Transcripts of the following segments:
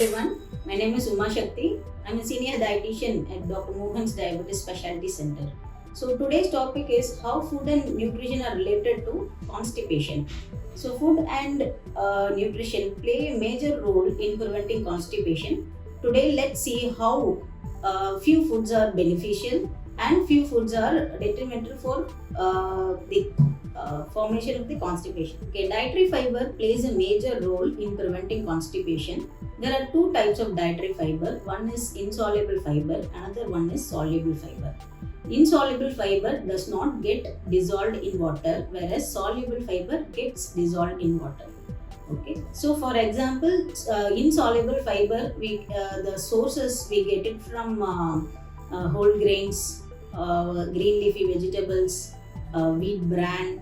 everyone. My name is Uma Shakti. I'm a senior dietitian at Dr. Mohan's Diabetes Specialty Center. So today's topic is how food and nutrition are related to constipation. So food and nutrition play a major role in preventing constipation. Today let's see how few foods are beneficial and few foods are detrimental for the formation of the constipation. Okay, dietary fiber plays a major role in preventing constipation. There are two types of dietary fiber. One is insoluble fiber, another one is soluble fiber. Insoluble fiber does not get dissolved in water, whereas soluble fiber gets dissolved in water. Okay, so for example, insoluble fiber, the sources we get it from whole grains, green leafy vegetables, wheat bran,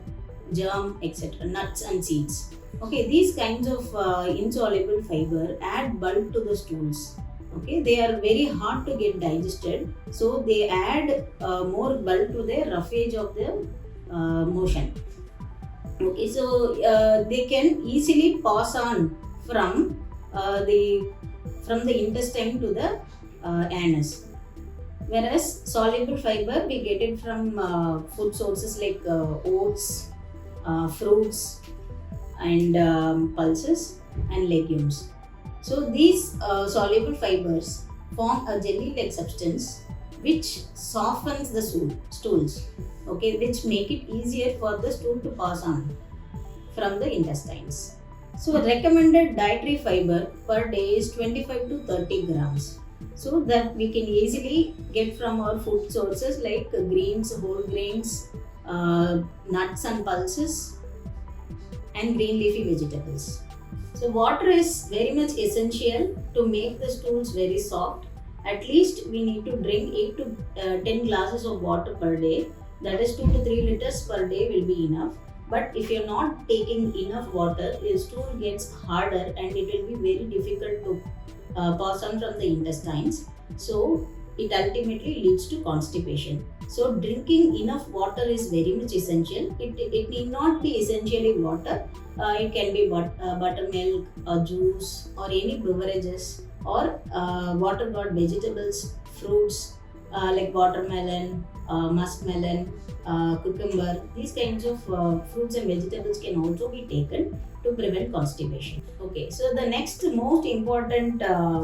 germ, etc., nuts and seeds. Okay, these kinds of insoluble fiber add bulk to the stools. Okay, they are very hard to get digested, so they add more bulk to the roughage of the motion. Okay, so they can easily pass on from the intestine to the anus. Whereas soluble fiber we get it from food sources like oats, fruits, and pulses and legumes. So these soluble fibers form a jelly-like substance which softens the stools, okay, which make it easier for the stool to pass on from the intestines. So recommended dietary fiber per day is 25 to 30 grams. So that we can easily get from our food sources like greens, whole grains, nuts and pulses, and green leafy vegetables. So water is very much essential to make the stools very soft. At least we need to drink 8 to 10 glasses of water per day. That is 2 to 3 liters per day will be enough. But if you're not taking enough water, your stool gets harder and it will be very difficult to pass on from the intestines. So it ultimately leads to constipation. So drinking enough water is very much essential. It need not be essentially water. It can be buttermilk or juice or any beverages or water-got vegetables, fruits like watermelon, muskmelon, cucumber. These kinds of fruits and vegetables can also be taken to prevent constipation. Okay, so the next most important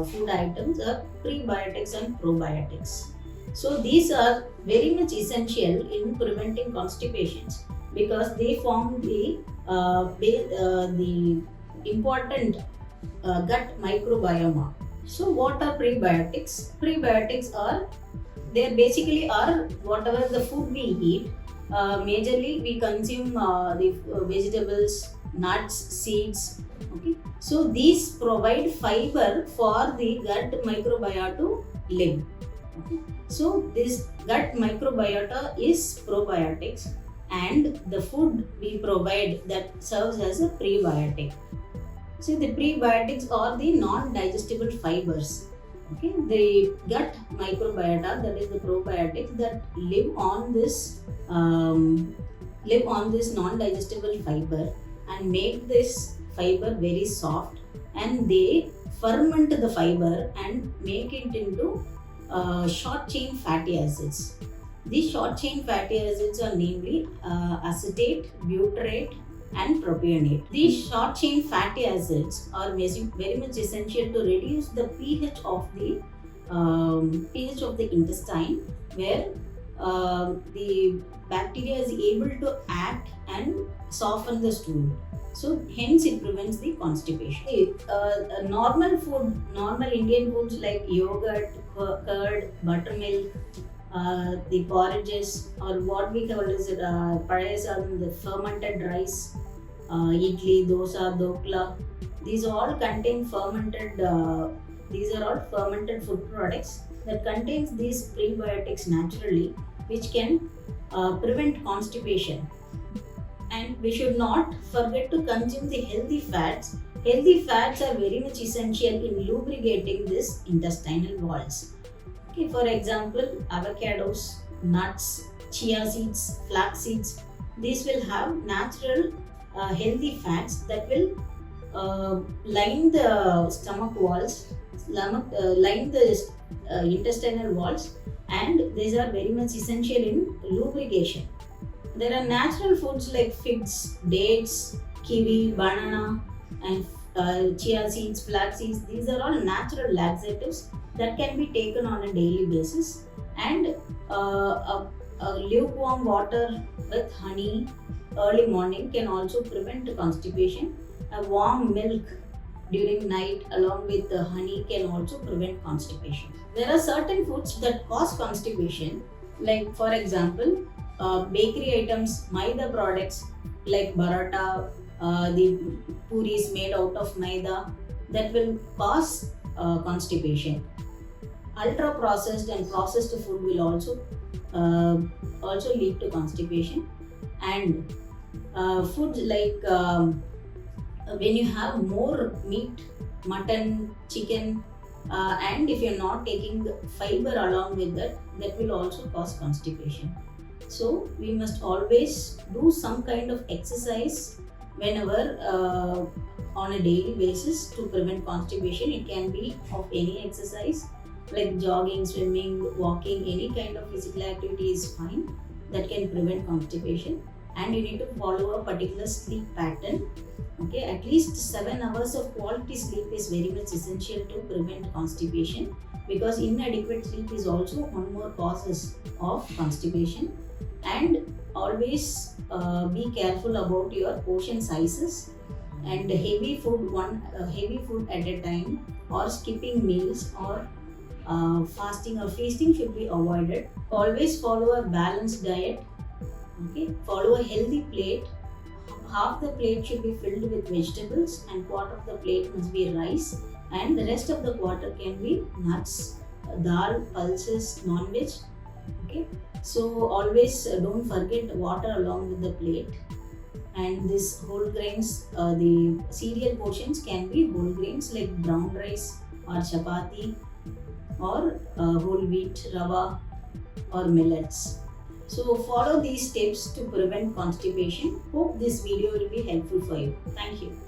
food items are prebiotics and probiotics. So these are very much essential in preventing constipations because they form the important gut microbiome. So what are prebiotics? Prebiotics are basically are whatever the food we eat. Majorly we consume the vegetables, nuts, seeds. Okay, so these provide fiber for the gut microbiota to live. Okay. So this gut microbiota is probiotics and the food we provide that serves as a prebiotic. So the prebiotics are the non-digestible fibers. Okay, the gut microbiota, that is the probiotics that live on this non-digestible fiber and make this fiber very soft, and they ferment the fiber and make it into short chain fatty acids. These short chain fatty acids are namely acetate, butyrate, and propionate. These short chain fatty acids are very much essential to reduce the pH of the intestine, where the bacteria is able to act and soften the stool. So hence it prevents the constipation. Normal Indian foods like yogurt, curd, buttermilk, the porridges, or what we call as payasam, the fermented rice, idli, dosa, dokla. These all contain fermented. These are all fermented food products that contains these prebiotics naturally, which can prevent constipation. And we should not forget to consume the healthy fats. Healthy fats are very much essential in lubricating this intestinal walls. Okay, for example, avocados, nuts, chia seeds, flax seeds. These will have natural healthy fats that will line the stomach walls, line the intestinal walls, and these are very much essential in lubrication. There are natural foods like figs, dates, kiwi, banana, and chia seeds, flax seeds. These are all natural laxatives that can be taken on a daily basis. And lukewarm water with honey early morning can also prevent constipation. A warm milk during night along with the honey can also prevent constipation. There are certain foods that cause constipation, like for example, bakery items, maida products like paratha, the puris made out of maida, that will cause constipation. Ultra processed and processed food will also lead to constipation. And foods like when you have more meat, mutton, chicken, and if you're not taking fiber along with that, that will also cause constipation. So we must always do some kind of exercise whenever on a daily basis to prevent constipation. It can be of any exercise like jogging, swimming, walking, any kind of physical activity is fine that can prevent constipation. And you need to follow a particular sleep pattern. Okay, at least 7 hours of quality sleep is very much essential to prevent constipation, because inadequate sleep is also one more causes of constipation. And always be careful about your portion sizes, and heavy food at a time, or skipping meals, or fasting or feasting should be avoided. Always follow a balanced diet. Okay, follow a healthy plate. Half the plate should be filled with vegetables, and quarter of the plate must be rice, and the rest of the quarter can be nuts, dal, pulses, non-veg. Okay, so always don't forget water along with the plate. And this whole grains, the cereal portions can be whole grains like brown rice or chapati, or whole wheat, rava, or millets. So follow these steps to prevent constipation. Hope this video will be helpful for you. Thank you.